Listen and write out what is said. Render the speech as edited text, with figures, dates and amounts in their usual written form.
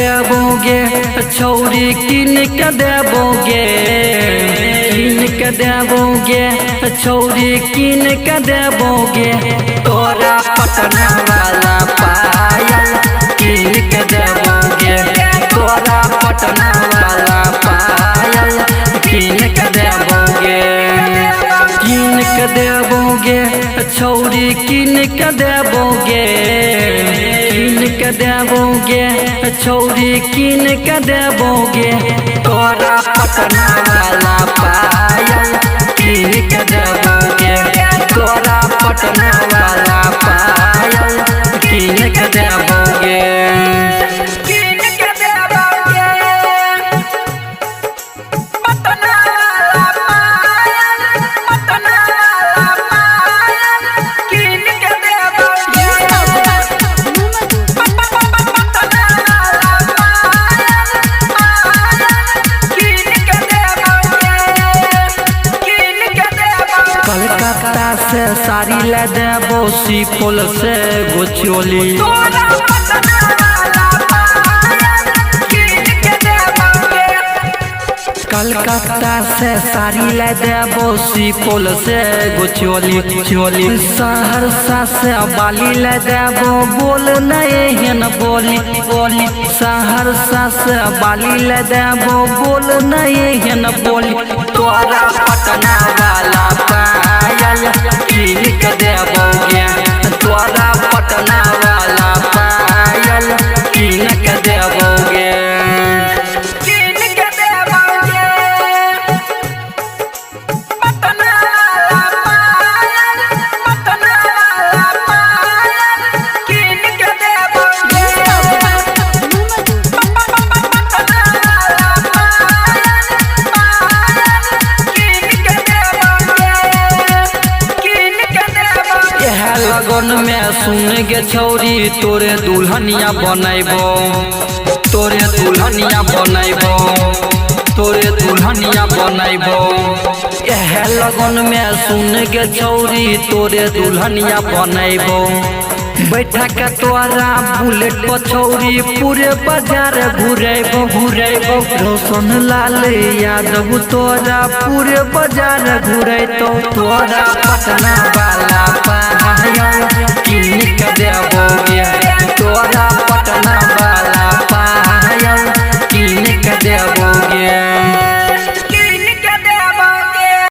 देबोगे छौरी किन के देबोगे, किन के देबोगे छौरी किन के देबोगे। तोरा पटना वाला पायल किन के देबोगे, तोरा पटना वाला पायल किन के देबोगे। किन के देबोगे छौरी किन के देबोगे, किन के देबोगे छौरी किन के देबोगे। तोरा पटना वाला पायल किन के देबोगे, तोरा पटना वाला पायल किन के देबोगे। कलकत्ता से साड़ी ले देबो, सुपौल से गोचोली। कलकत्ता से साड़ी ले देबो, सुपौल से गोचोली चोली। सहरसा से बाली ले देबो, बोल नहीं न बोली बोली। सहरसा से बाली ले देबो, बोल नहीं न बोली। तोरा पटना वाला पायल किन के देबोगे, तोरा पटना वाला पायल किन के देबोगे। लगन में सुन गे छौरी तोरे दुल्हनिया बनैबो, तोरे दुल्हनिया बनैबो, तोरे दुल्हनिया बनैबो। एह लगन में सुन गे छौरी तोरे दुल्हनिया बनैबो। बैठा के तोरा बुलेट पर छौरी पूरे बाजार घुरेबो घुरेबो। रोशन लाल यादव तोरा पूरे बाजार घुरेतो। तोरा पटना वाला